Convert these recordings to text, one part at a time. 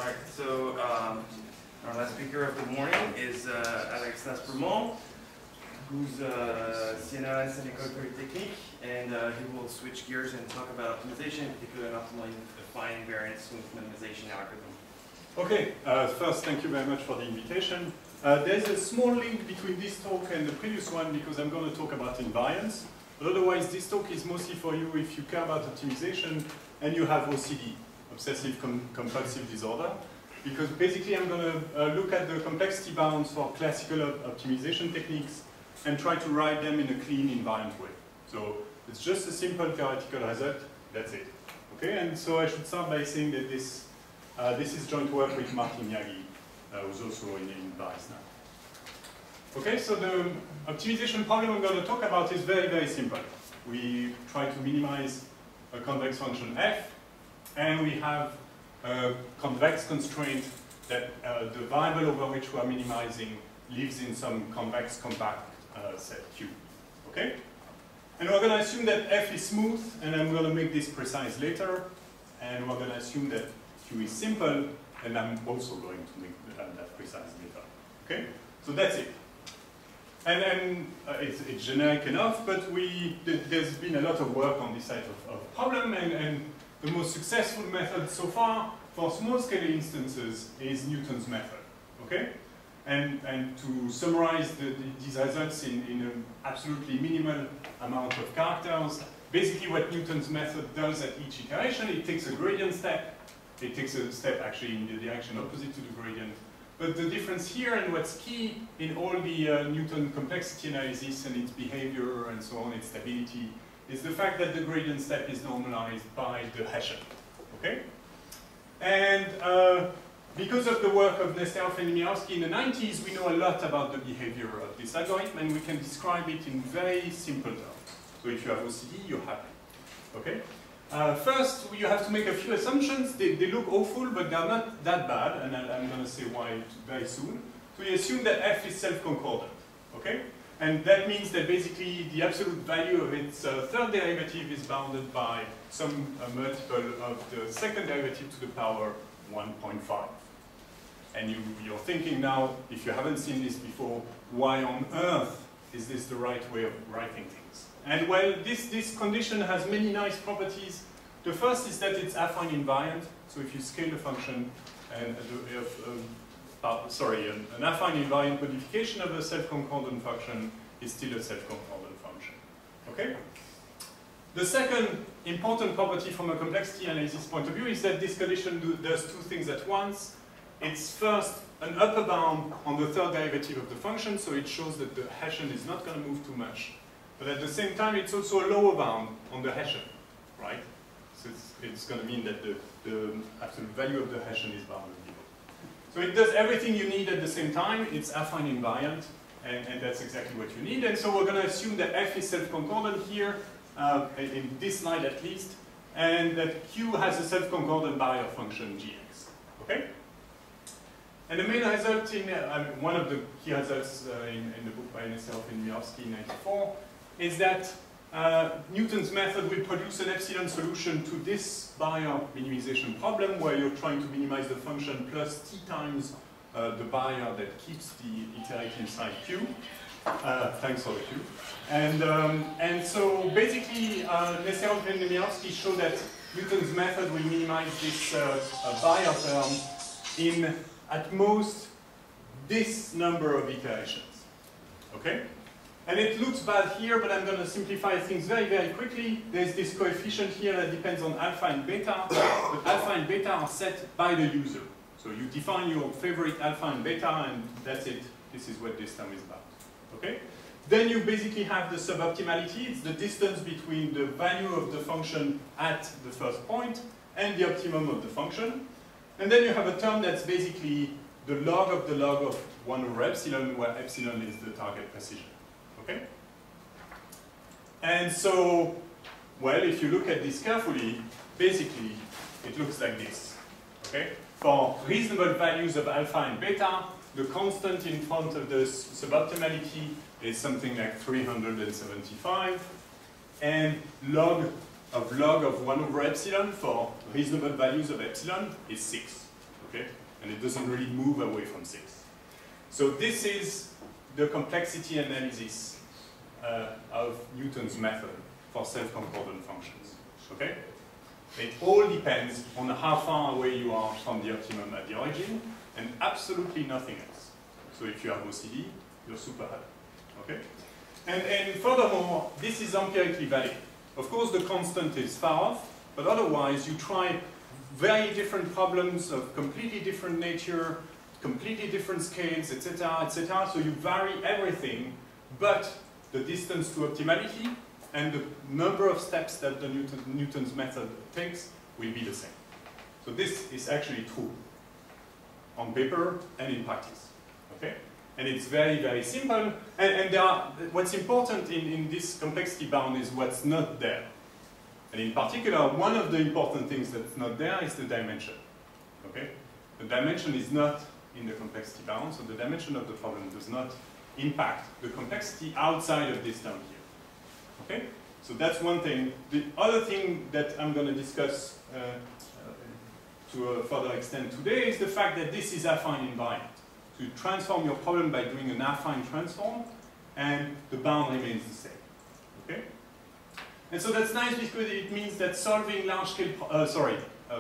All right, so our last speaker of the morning is Alexandre D'Aspremont, who's CNRS and École Polytechnique, and he will switch gears and talk about optimization, in particular an optimally defined variance smooth minimization algorithm. Okay, first thank you very much for the invitation. There's a small link between this talk and the previous one because I'm going to talk about invariance. But otherwise, this talk is mostly for you if you care about optimization and you have OCD, obsessive compulsive disorder. Because basically I'm going to look at the complexity bounds for classical optimization techniques and try to write them in a clean, invariant way. So it's just a simple theoretical result, that's it. Okay, and so I should start by saying that this is joint work with Martin Yagi, who's also in Paris now. Okay, so the optimization problem I'm going to talk about is very, very simple. We try to minimize a convex function f, and we have a convex constraint that the variable over which we are minimizing lives in some convex compact set Q. Okay? And we're going to assume that f is smooth, and I'm going to make this precise later. And we're going to assume that Q is simple, and I'm also going to make that precise later. Okay? So that's it. And it's generic enough, but there's been a lot of work on this type of problem, and the most successful method so far for small-scale instances is Newton's method. Okay? And to summarize these results in an absolutely minimal amount of characters, basically what Newton's method does at each iteration, it takes a gradient step. It takes a step actually in the direction opposite to the gradient. But the difference here, and what's key in all the Newton complexity analysis and its behavior and so on, its stability, is the fact that the gradient step is normalized by the Hessian. Okay? And because of the work of Nesterov and Miarski in the 90s, we know a lot about the behavior of this algorithm, and we can describe it in very simple terms. So if you have OCD, you're happy. Okay? First, you have to make a few assumptions. They look awful, but they're not that bad, and I'm going to say why very soon. So you assume that f is self-concordant, okay? And that means that basically the absolute value of its third derivative is bounded by some multiple of the second derivative to the power 1.5. And you're thinking now, if you haven't seen this before, why on earth is this the right way of writing things? And well, this condition has many nice properties. The first is that it's affine invariant. So if you scale a function, and an affine invariant modification of a self-concordant function is still a self-concordant function. Okay? The second important property from a complexity analysis point of view is that this condition does two things at once. It's first an upper bound on the third derivative of the function, so it shows that the Hessian is not going to move too much. But at the same time, it's also a lower bound on the Hessian, right? So it's going to mean that the absolute value of the Hessian is bounded below. So it does everything you need at the same time. It's affine invariant, and that's exactly what you need. And so we're going to assume that f is self-concordant here, in this slide at least, and that Q has a self-concordant barrier function gx. Okay? And the main result in one of the key results in the book by Nesterov and Miarski in '94 is that Newton's method will produce an epsilon solution to this barrier minimization problem where you're trying to minimize the function plus t times the barrier that keeps the iterative side Q. Thanks for the Q. And so basically, Nesterov and Miarski show that Newton's method will minimize this barrier term in at most this number of iterations. Okay? And it looks bad here, but I'm going to simplify things very, very quickly. There's this coefficient here that depends on alpha and beta, but alpha and beta are set by the user. So you define your favorite alpha and beta, and that's it. This is what this term is about. Okay? Then you basically have the suboptimality. It's the distance between the value of the function at the first point and the optimum of the function. And then you have a term that's basically the log of 1 over epsilon, where epsilon is the target precision. Okay? And so, well, if you look at this carefully, basically, it looks like this. Okay? For reasonable values of alpha and beta, the constant in front of the suboptimality is something like 375. And log of 1 over epsilon for reasonable values of epsilon is 6. okay? And it doesn't really move away from 6. So this is the complexity analysis of Newton's method for self-concordant functions, okay? It all depends on how far away you are from the optimum at the origin, and absolutely nothing else. So if you have OCD, you're super happy, okay? And furthermore, this is empirically valid. Of course, the constant is far off, but otherwise you try very different problems of completely different nature, completely different scales, etc., etc. So you vary everything, but the distance to optimality and the number of steps that the Newton's method takes will be the same. So this is actually true on paper and in practice, okay? And it's very, very simple. And what's important in this complexity bound is what's not there. And in particular, one of the important things that's not there is the dimension, okay? The dimension is not in the complexity bound, so the dimension of the problem does not impact the complexity outside of this term here, okay? So that's one thing. The other thing that I'm going to discuss to a further extent today is the fact that this is affine invariant. So you transform your problem by doing an affine transform, and the bound remains the same, okay? And so that's nice because it means that solving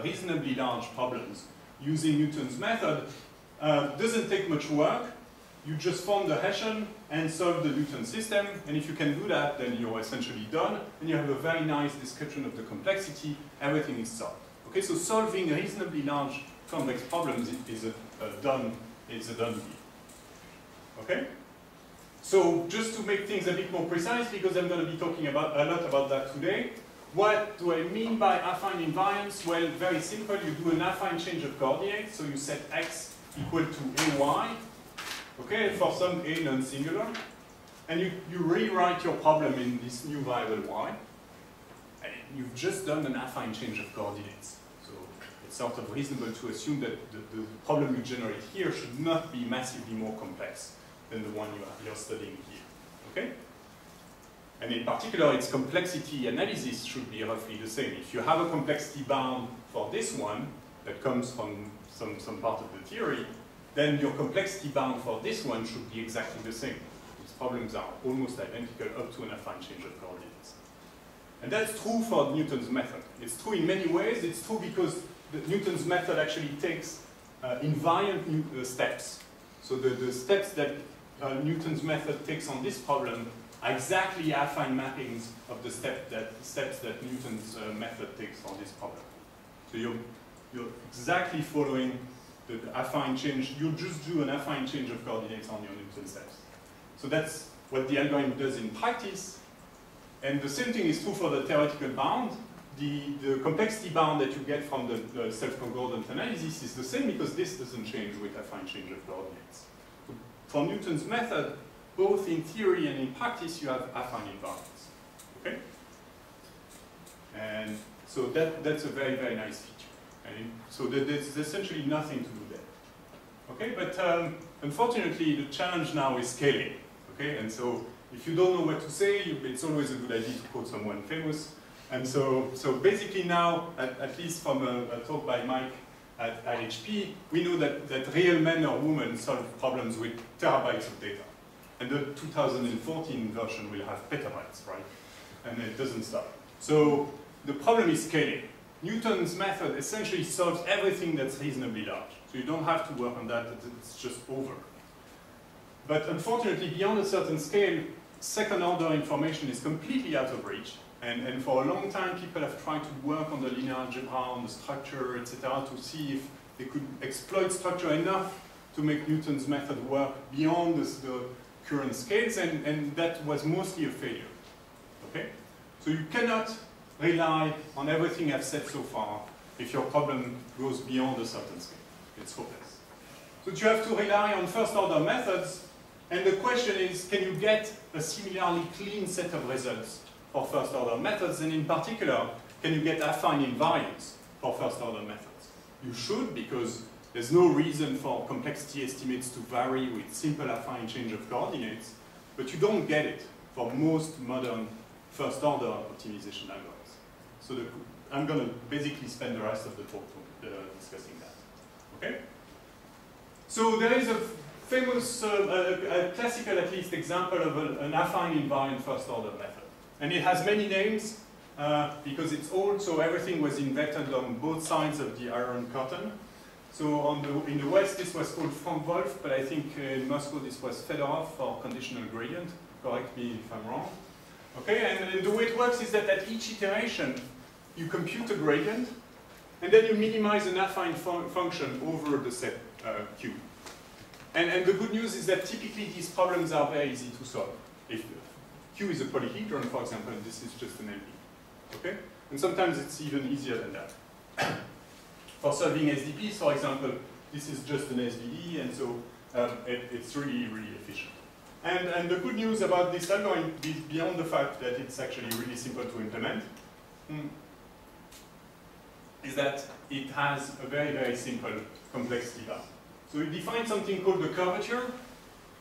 reasonably large problems using Newton's method doesn't take much work. You just form the Hessian and solve the Newton system, and if you can do that, then you're essentially done, and you have a very nice description of the complexity. Everything is solved. Okay, so solving reasonably large complex problems is a done deal. Okay. So just to make things a bit more precise, because I'm going to be talking a lot about that today. What do I mean by affine invariance? Well, very simple. You do an affine change of coordinates, so you set x equal to ay. Okay, for some a non-singular, and you rewrite your problem in this new variable y, and you've just done an affine change of coordinates. So it's sort of reasonable to assume that the problem you generate here should not be massively more complex than the one you're studying here. Okay? And in particular, its complexity analysis should be roughly the same. If you have a complexity bound for this one that comes from some part of the theory, then your complexity bound for this one should be exactly the same. These problems are almost identical up to an affine change of coordinates. And that's true for Newton's method. It's true in many ways. It's true because Newton's method actually takes invariant steps. So the steps that Newton's method takes on this problem are exactly affine mappings of the steps that Newton's method takes on this problem. So you're exactly following the affine change. You just do an affine change of coordinates on your Newton steps. So that's what the algorithm does in practice. And the same thing is true for the theoretical bound. The complexity bound that you get from the self-concordant analysis is the same because this doesn't change with affine change of coordinates. So for Newton's method, both in theory and in practice, you have affine invariance. Okay? And so that's a very, very nice feature. And so there's essentially nothing to do there. Okay, but unfortunately, the challenge now is scaling. Okay, and so if you don't know what to say, it's always a good idea to quote someone famous. And so basically now, at least from a talk by Mike at IHP, we know that real men or women solve problems with terabytes of data. And the 2014 version will have petabytes, right? And it doesn't stop. So the problem is scaling. Newton's method essentially solves everything that's reasonably large. So you don't have to work on that, it's just over. But unfortunately, beyond a certain scale, second order information is completely out of reach. And for a long time, people have tried to work on the linear algebra, on the structure, etc., to see if they could exploit structure enough to make Newton's method work beyond the current scales, and that was mostly a failure. Okay? So you cannot rely on everything I've said so far if your problem goes beyond a certain scale. It's hopeless. So you have to rely on first order methods, and the question is, can you get a similarly clean set of results for first order methods, and in particular, can you get affine invariance for first order methods? You should, because there's no reason for complexity estimates to vary with simple affine change of coordinates, but you don't get it for most modern first order optimization algorithms. So I'm going to basically spend the rest of the talk discussing that. Okay? So there is a famous, a classical at least example of an affine invariant first order method. And it has many names because it's old, so everything was invented on both sides of the Iron Curtain. So in the West this was called Frank-Wolf, but I think in Moscow this was Fedorov or conditional gradient. Correct me if I'm wrong. Okay, and the way it works is that at each iteration you compute a gradient and then you minimize an affine function over the set Q. And the good news is that typically these problems are very easy to solve. If Q is a polyhedron, for example, and this is just an LP. Okay? And sometimes it's even easier than that. For solving SDPs, for example, this is just an SVD, and so it's really, really efficient. And the good news about this algorithm is beyond the fact that it's actually really simple to implement, is that it has a very, very simple complexity bound. So we define something called the curvature,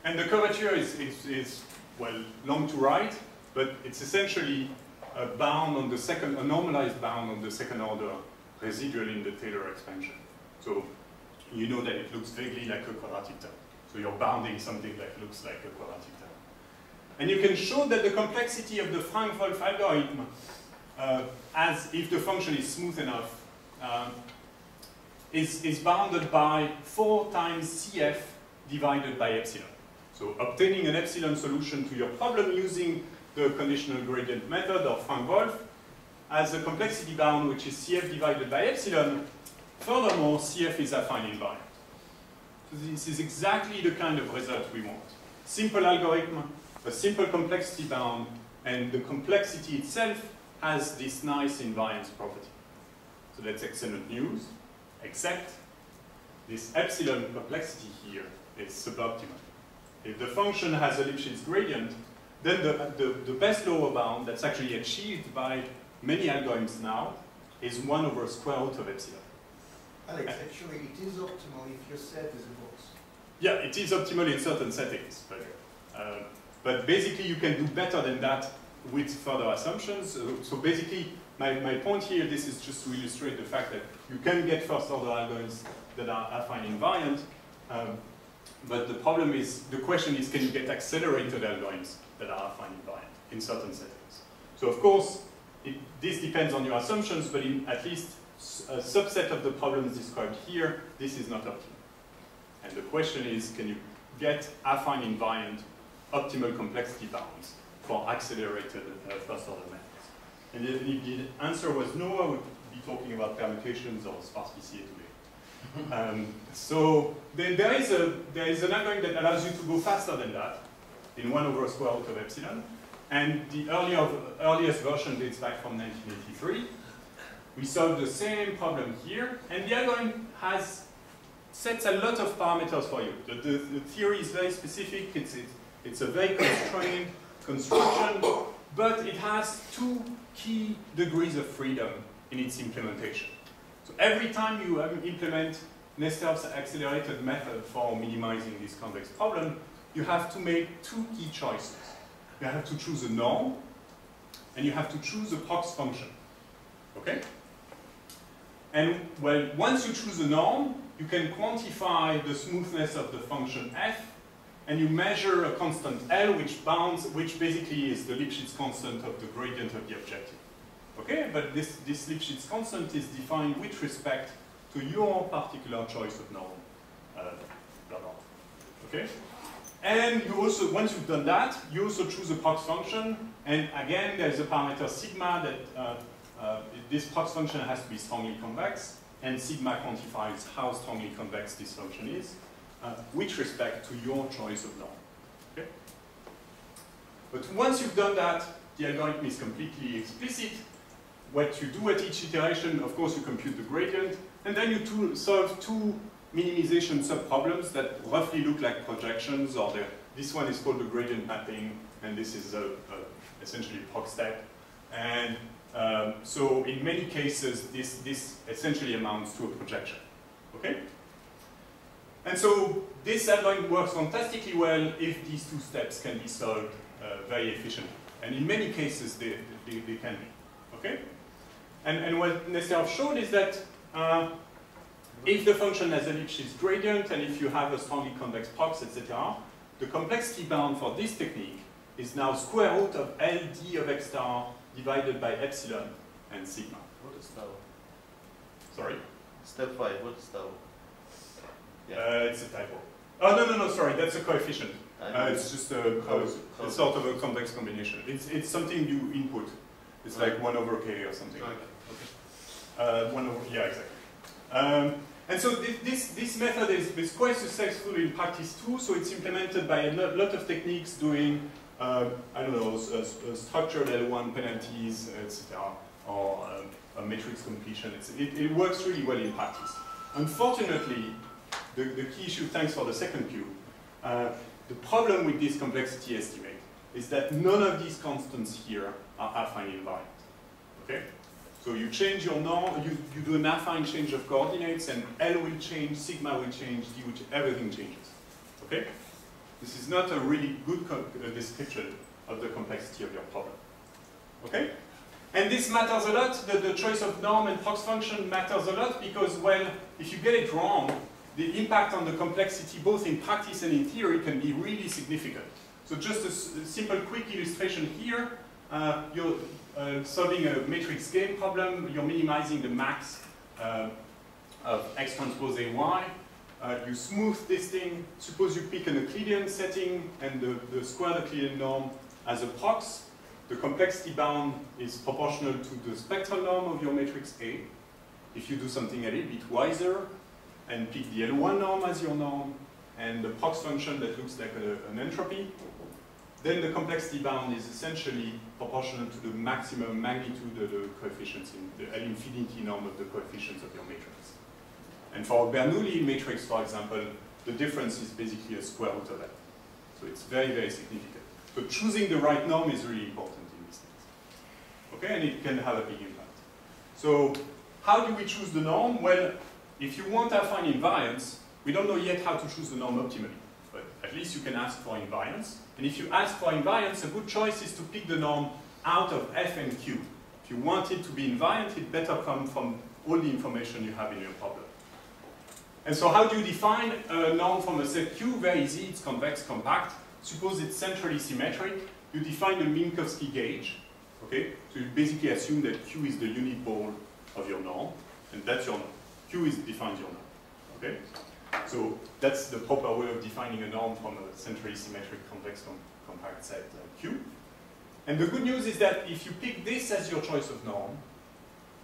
and the curvature is well, long to write, but it's essentially a bound on the second, a normalized bound on the second order residual in the Taylor expansion. So you know that it looks vaguely like a quadratic term. So you're bounding something that looks like a quadratic term. And you can show that the complexity of the Frank-Wolf algorithm, as if the function is smooth enough, is bounded by 4 times CF divided by epsilon. So obtaining an epsilon solution to your problem using the conditional gradient method of Frank-Wolf has a complexity bound which is CF divided by epsilon. Furthermore, CF is affine invariant. So this is exactly the kind of result we want. Simple algorithm, a simple complexity bound, and the complexity itself has this nice invariance property. So that's excellent news, except this epsilon complexity here is suboptimal. If the function has a Lipschitz gradient, then the best lower bound that's actually achieved by many algorithms now is 1 over square root of epsilon. Alex, actually it is optimal if your set is a box. Yeah, it is optimal in certain settings, but basically you can do better than that with further assumptions. So basically, my point here, this is just to illustrate the fact that you can get first order algorithms that are affine invariant, but the problem is, the question is, can you get accelerated algorithms that are affine invariant in certain settings? So of course, this depends on your assumptions, but in at least a subset of the problems described here, this is not optimal. And the question is, can you get affine invariant optimal complexity bounds for accelerated first order methods? And if the answer was no, I would be talking about permutations or sparse PCA today. So then there is an algorithm that allows you to go faster than that in 1 over square root of epsilon. And the earliest version dates back from 1983. We solved the same problem here, and the algorithm sets a lot of parameters for you. The theory is very specific. It's a very constrained construction, but it has 2 key degrees of freedom in its implementation. So every time you implement Nesterov's accelerated method for minimizing this convex problem, you have to make 2 key choices. You have to choose a norm, and you have to choose a Prox function. Okay? And well, once you choose a norm, you can quantify the smoothness of the function f, and you measure a constant L, which basically is the Lipschitz constant of the gradient of the objective. Okay, but this Lipschitz constant is defined with respect to your particular choice of norm. Blah, blah. Okay? And you also, once you've done that, you also choose a Prox function, and again, there's a parameter sigma that this Prox function has to be strongly convex, and sigma quantifies how strongly convex this function is with respect to your choice of norm. Okay? But once you've done that, the algorithm is completely explicit. What you do at each iteration, of course, you compute the gradient, and then you solve 2 minimization subproblems that roughly look like projections, or this one is called the gradient mapping, and this is essentially Prox step. And so in many cases, this essentially amounts to a projection. Okay? And so this algorithm works fantastically well if these 2 steps can be solved very efficiently. And in many cases, they can be. Okay? And what Nesterov showed is that if the function has a Lipschitz gradient and if you have a strongly convex prox, etc., the complexity bound for this technique is now square root of LD of x star divided by epsilon and sigma. What is tau? Sorry? Step 5, what is tau? It's a typo. Oh, no, sorry, that's a coefficient. It's just a sort of a convex combination. It's something you input. It's like 1 over k or something like that. Okay. 1 over, yeah, exactly. And so this method is quite successful in practice too, so it's implemented by a lot of techniques doing, I don't know, structured L1 penalties, etc., or a matrix completion. It works really well in practice. Unfortunately, the key issue, thanks for the second cue, the problem with this complexity estimate is that none of these constants here are affine invariant. Okay? So you change your norm, you do an affine change of coordinates, and L will change, sigma will change, D will change, everything changes. Okay? This is not a really good description of the complexity of your problem. Okay? And this matters a lot, the choice of norm and prox function matters a lot because, well, if you get it wrong, the impact on the complexity, both in practice and in theory, can be really significant. So just a simple, quick illustration here. You're solving a matrix game problem. You're minimizing the max of X transpose AY. You smooth this thing. Suppose you pick an Euclidean setting and the squared Euclidean norm as a prox. The complexity bound is proportional to the spectral norm of your matrix A. If you do something a little bit wiser, and pick the L1 norm as your norm, and the prox function that looks like an entropy, then the complexity bound is essentially proportional to the maximum magnitude of the coefficients in the L infinity norm of the coefficients of your matrix. And for a Bernoulli matrix, for example, the difference is basically a square root of that. So it's very, very significant. So choosing the right norm is really important in these things. Okay, and it can have a big impact. So how do we choose the norm? Well, if you want affine invariance, we don't know yet how to choose the norm optimally, but at least you can ask for invariance. And if you ask for invariance, a good choice is to pick the norm out of F and Q. If you want it to be invariant, it better come from all the information you have in your problem. And so how do you define a norm from a set Q? Very easy, it's convex, compact. Suppose it's centrally symmetric. You define the Minkowski gauge. Okay? So you basically assume that Q is the unit ball of your norm, and that's your norm. Q defines your norm. Okay? So that's the proper way of defining a norm from a centrally symmetric convex compact set Q. And the good news is that if you pick this as your choice of norm,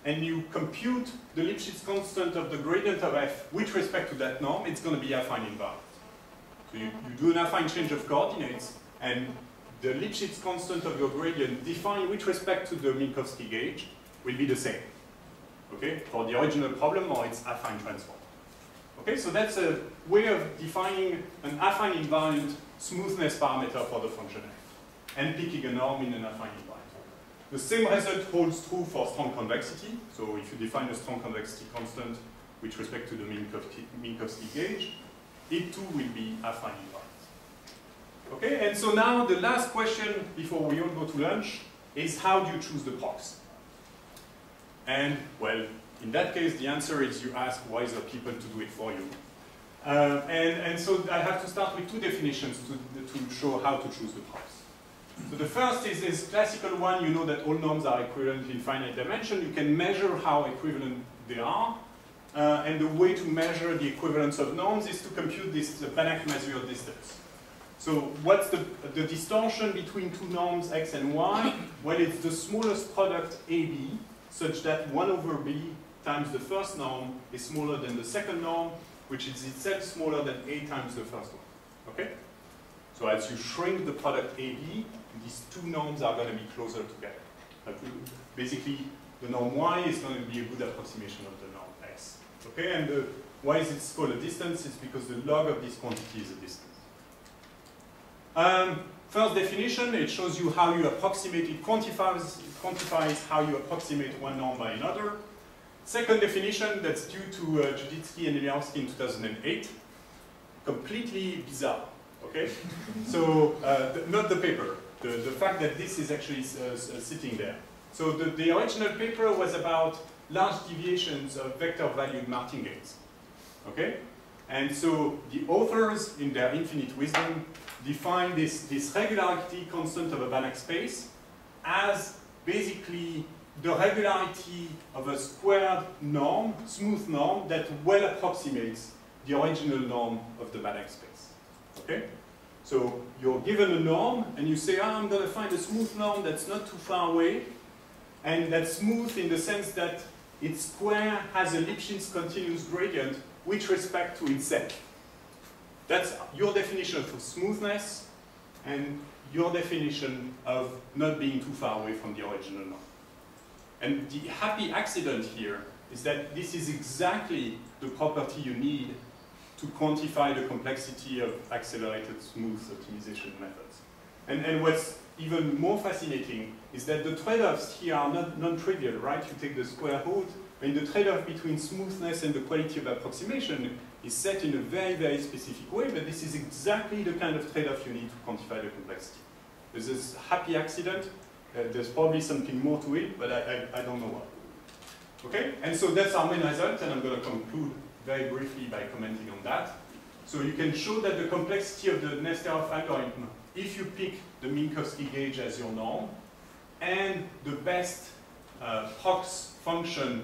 and you compute the Lipschitz constant of the gradient of F with respect to that norm, it's going to be affine invariant. So you do an affine change of coordinates, and the Lipschitz constant of your gradient defined with respect to the Minkowski gauge will be the same. Okay, for the original problem or its affine transform. Okay, so that's a way of defining an affine invariant smoothness parameter for the function f, and picking a norm in an affine invariant. The same result holds true for strong convexity. So if you define a strong convexity constant with respect to the Minkowski gauge, it too will be affine invariant. Okay, and so now the last question before we all go to lunch is how do you choose the prox? And, well, in that case, the answer is you ask wiser people to do it for you. And so I have to start with two definitions to show how to choose the prox. So the first is this classical one. You know that all norms are equivalent in finite dimension. You can measure how equivalent they are. And the way to measure the equivalence of norms is to compute this Banach-Mazur distance. So what's the distortion between two norms, x and y? Well, it's the smallest product AB, such that 1 over b times the first norm is smaller than the second norm, which is itself smaller than a times the first one. Okay? So as you shrink the product AB, these two norms are going to be closer together. Basically, the norm y is going to be a good approximation of the norm s. Okay? And why is it called a distance? It's because the log of this quantity is a distance. First definition, it shows you how you approximate, it quantifies how you approximate one norm by another. Second definition, that's due to Juditsky and Emiarowski in 2008. Completely bizarre, okay? So, not the paper, the fact that this is actually sitting there. So the original paper was about large deviations of vector-valued martingales. Okay? And so the authors, in their infinite wisdom, define this regularity constant of a Banach space as basically the regularity of a squared norm, smooth norm, that well approximates the original norm of the Banach space. Okay? So you're given a norm, and you say, I'm going to find a smooth norm that's not too far away, and that's smooth in the sense that its square has a Lipschitz continuous gradient with respect to itself. That's your definition of smoothness, and your definition of not being too far away from the original norm. And the happy accident here is that this is exactly the property you need to quantify the complexity of accelerated smooth optimization methods. And what's even more fascinating is that the trade-offs here are not non-trivial, right? You take the square root, and the trade-off between smoothness and the quality of approximation is set in a very, very specific way, but this is exactly the kind of trade-off you need to quantify the complexity. There's this happy accident. There's probably something more to it, but I don't know what. Okay? And so that's our main result, and I'm going to conclude very briefly by commenting on that. So you can show that the complexity of the Nesterov algorithm, if you pick the Minkowski gauge as your norm, and the best Prox function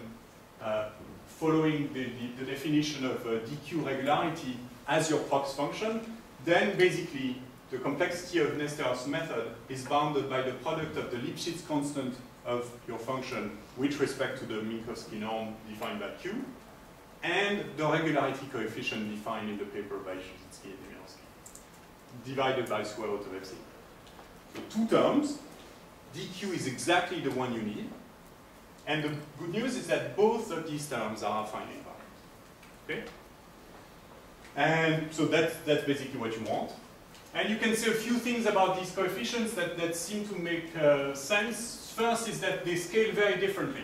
following the definition of DQ regularity as your Prox function, then basically the complexity of Nesterov's method is bounded by the product of the Lipschitz constant of your function with respect to the Minkowski norm defined by Q, and the regularity coefficient defined in the paper by Shizitsky and Demirovsky, divided by square root of epsilon. So two terms, dq is exactly the one you need, and the good news is that both of these terms are affine invariant. Okay? And so that's basically what you want. And you can say a few things about these coefficients that seem to make sense. First is that they scale very differently.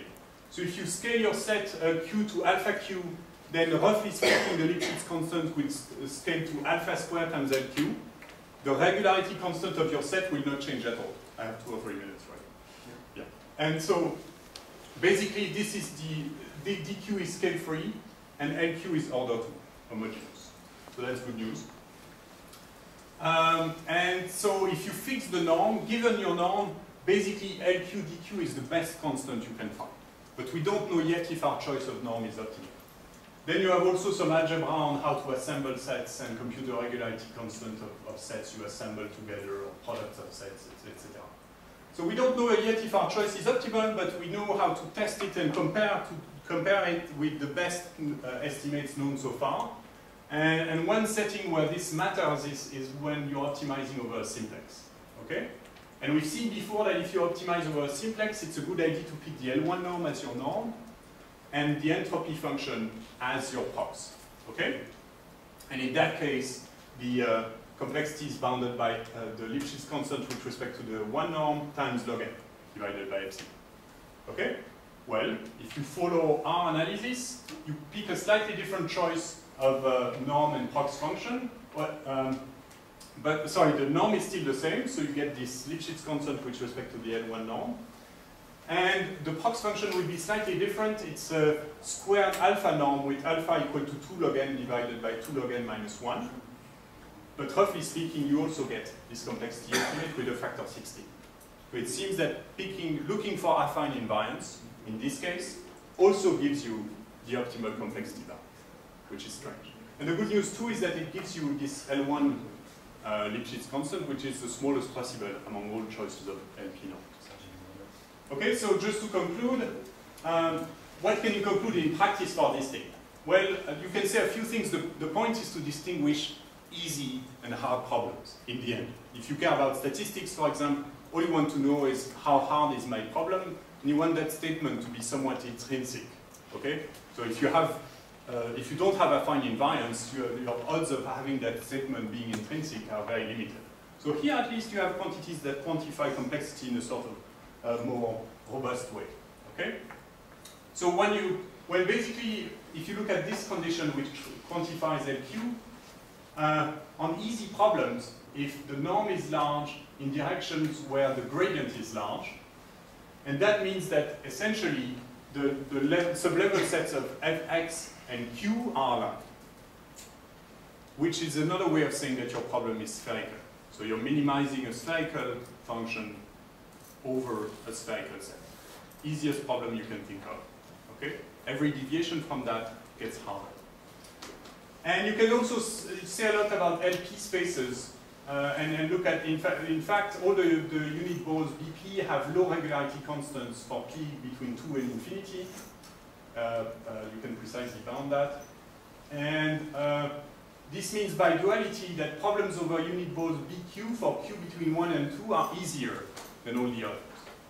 So if you scale your set Q to alpha Q, then roughly speaking, the Lipschitz constant will scale to alpha squared times LQ. The regularity constant of your set will not change at all. I have 2 or 3 minutes, right? Yeah. And so basically, this is the dq is scale free, and LQ is order 2, homogeneous. So that's good news. And so if you fix the norm, given your norm, basically LQ dq is the best constant you can find. But we don't know yet if our choice of norm is optimal. Then you have also some algebra on how to assemble sets and compute the regularity constant of sets you assemble together, or products of sets, etc. So we don't know yet if our choice is optimal, but we know how to test it and compare it with the best estimates known so far. And one setting where this matters is when you're optimizing over a simplex. Okay? And we've seen before that if you optimize over a simplex, it's a good idea to pick the L1 norm as your norm and the entropy function as your prox. Okay? And in that case, the complexity is bounded by the Lipschitz constant with respect to the 1 norm times log n divided by epsilon. Okay? Well, if you follow our analysis, you pick a slightly different choice of norm and prox function. But sorry, the norm is still the same, so you get this Lipschitz constant with respect to the L1 norm. And the prox function will be slightly different. It's a squared alpha norm with alpha equal to 2 log n divided by 2 log n minus 1. But roughly speaking, you also get this complexity estimate with a factor 16. So it seems that looking for affine invariance, in this case, also gives you the optimal complexity value, which is strange. And the good news too is that it gives you this L1 Lipschitz constant, which is the smallest possible among all choices of LP norms. Okay, so just to conclude, what can you conclude in practice for this thing? Well, you can say a few things. The point is to distinguish easy and hard problems in the end. If you care about statistics, for example, all you want to know is how hard is my problem, and you want that statement to be somewhat intrinsic. Okay, so if you don't have affine invariance, your odds of having that statement being intrinsic are very limited. So here at least you have quantities that quantify complexity in a sort of more robust way. Okay? So when basically, if you look at this condition which quantifies LQ, on easy problems, if the norm is large in directions where the gradient is large, and that means that essentially the sublevel sets of fx and q are aligned. which is another way of saying that your problem is spherical. So you're minimizing a spherical function over a spherical set. Easiest problem you can think of. Okay? Every deviation from that gets harder. And you can also say a lot about LP spaces and look at, in fact, all the unit balls BP have low regularity constants for P between 2 and infinity. You can precisely bound that. And this means by duality that problems over unit balls BQ for Q between 1 and 2 are easier than all the others.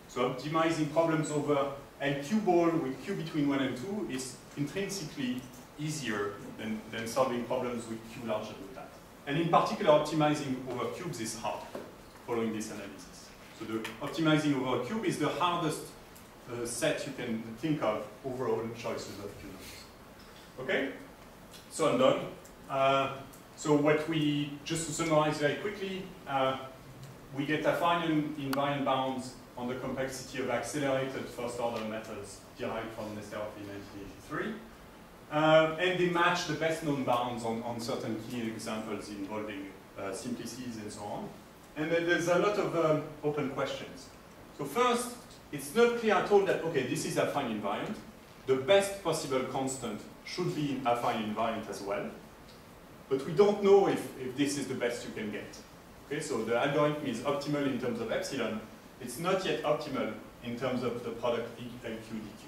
So optimizing problems over LQ ball with Q between 1 and 2 is intrinsically easier than solving problems with Q larger than that. And in particular, optimizing over cubes is hard, following this analysis. So the optimizing over a cube is the hardest set you can think of over all choices of Q nodes. Okay? So I'm done. So what we, just to summarize very quickly, we get affine invariant bounds on the complexity of accelerated first-order methods derived from Nesterov in 1983. And they match the best-known bounds on certain key examples involving simplices and so on. And then there's a lot of open questions. So first, it's not clear at all that, okay, this is affine invariant. The best possible constant should be affine invariant as well. But we don't know if this is the best you can get. Okay, so the algorithm is optimal in terms of epsilon. It's not yet optimal in terms of the product LQ dq.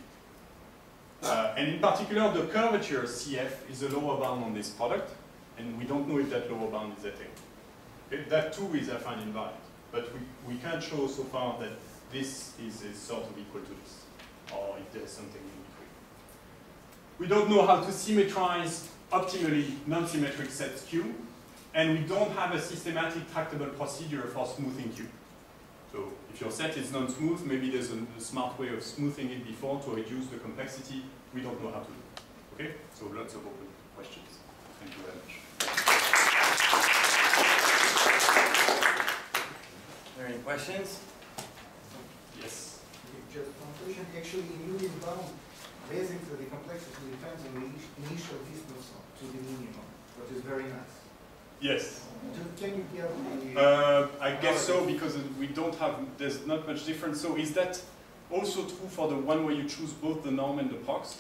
And in particular, the curvature CF is a lower bound on this product, and we don't know if that lower bound is attained. Okay, that too is affine invariant, but we can't show so far that this is sort of equal to this, or if there's something in between. We don't know how to symmetrize optimally non-symmetric sets Q, and we don't have a systematic tractable procedure for smoothing Q. So if your set is non-smooth, maybe there's a smart way of smoothing it before to reduce the complexity. We don't know how to do it. Okay? So lots of open questions. Thank you very much. Are there any questions? Yes. Just one question. Actually, in unit bound, basically the complexity depends on the initial distance to the minimum, which is very nice. Yes. Can you give the... I guess so, because we don't have, there's not much difference. So is that also true for the one where you choose both the norm and the prox?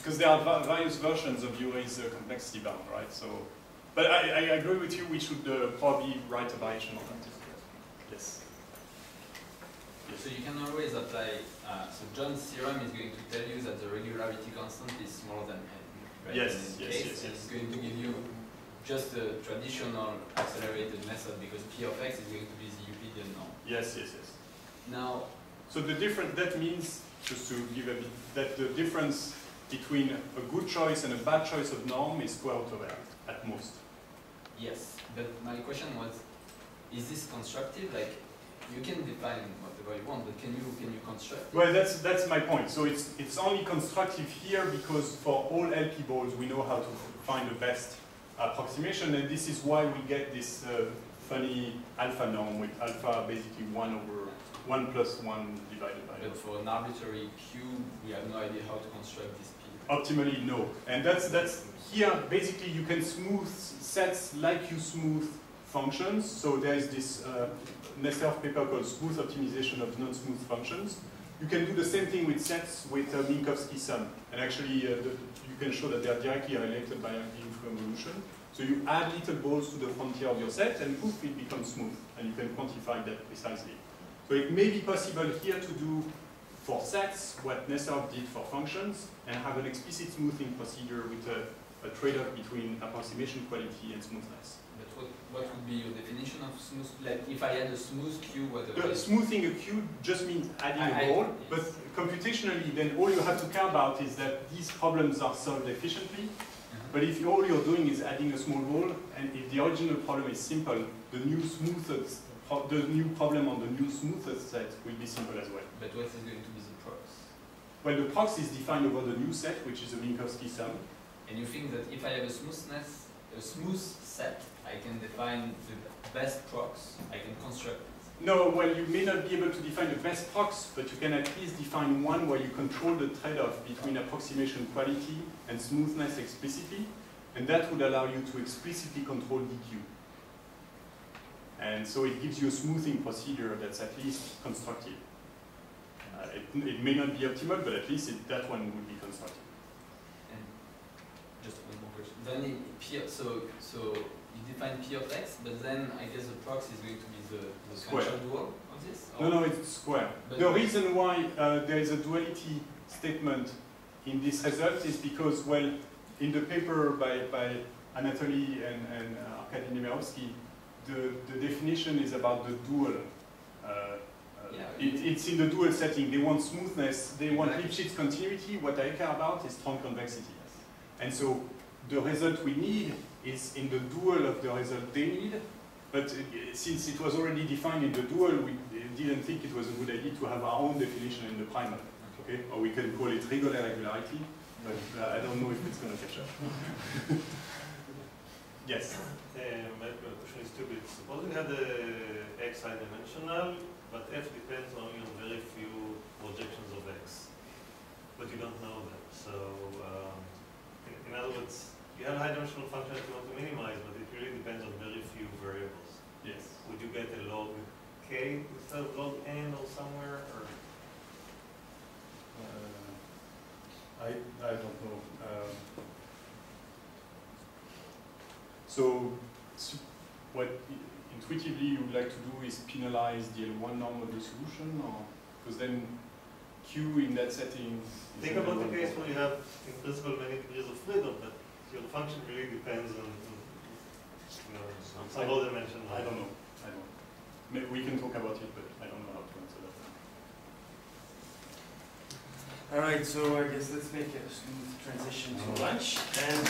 Because there are various versions of Urey's complexity bound, right? So, but I agree with you, we should probably write a variation on that. Yes. So you can always apply, so John's theorem is going to tell you that the regularity constant is smaller than n. Right? Yes, and in yes, case, yes, yes. It's going to give you just a traditional accelerated method because P of x is going to be the Euclidean norm. Yes, yes, yes. Now, so the difference, that means, just to give a bit, that the difference between a good choice and a bad choice of norm is square root of n, at most. yes, but my question was, is this constructive? Like, you can define whatever you want, but can you construct? Well, that's my point. So it's only constructive here because for all LP balls we know how to find the best approximation, and this is why we get this funny alpha norm with alpha basically 1 plus 1 divided by. But for an arbitrary Q, we have no idea how to construct this P. Optimally, no. And that's here basically you can smooth sets like you smooth functions. So there is this Nesterov paper called Smooth Optimization of Non-Smooth Functions. You can do the same thing with sets with Minkowski sum. And actually, you can show that they are directly related by involution. So you add little balls to the frontier of your set, and poof, it becomes smooth. And you can quantify that precisely. So it may be possible here to do for sets what Nesterov did for functions, and have an explicit smoothing procedure with a trade-off between approximation quality and smoothness. But what would be your definition of smooth? Like, if I had a smooth Q, what smoothing a Q just means adding a ball, but computationally, then all you have to care about is that these problems are solved efficiently. But if all you're doing is adding a small ball, and if the original problem is simple, the new problem on the new smoothest set will be simple as well. But what is going to be the prox? Well, the prox is defined over the new set, which is a Minkowski sum. And you think that if I have a smooth set, I can define the best prox, I can construct it? No, well, you may not be able to define the best prox, but you can at least define one where you control the trade-off between approximation quality and smoothness explicitly. And that would allow you to explicitly control DQ. And so it gives you a smoothing procedure that's at least constructive. It may not be optimal, but at least that one would be constructive. And just one more question. Then in P, so you define P of X, but then I guess the prox is going to be the Square. functional dual of this? No, it's square. But the reason why there is a duality statement in this result is because, well, in the paper by Anatoly and Arkady Nemirovsky, the definition is about the dual. It's in the dual setting. They want smoothness, they want Lipschitz continuity. What I care about is strong convexity. And so the result we need is in the dual of the result they need. But since it was already defined in the dual, we didn't think it was a good idea to have our own definition in the primal. Okay? Or we can call it regular regularity, but I don't know if it's going to catch up. Yes? My question is stupid. Suppose we have the X high-dimensional, but F depends only on very few projections of X. But you don't know that. So, in other words, you have a high-dimensional function that you want to minimize, but it really depends on very few variables. Yes. Would you get a log K instead of log N or somewhere? Or? I don't know. So what intuitively you would like to do is penalize the L1 norm of the solution, or because then Q in that setting. Think about the case where you have, in principle, many degrees of freedom, but your function really depends on some other dimension. I don't know. We can talk about it, but I don't know how to answer that. All right, so I guess let's make a smooth transition to lunch. And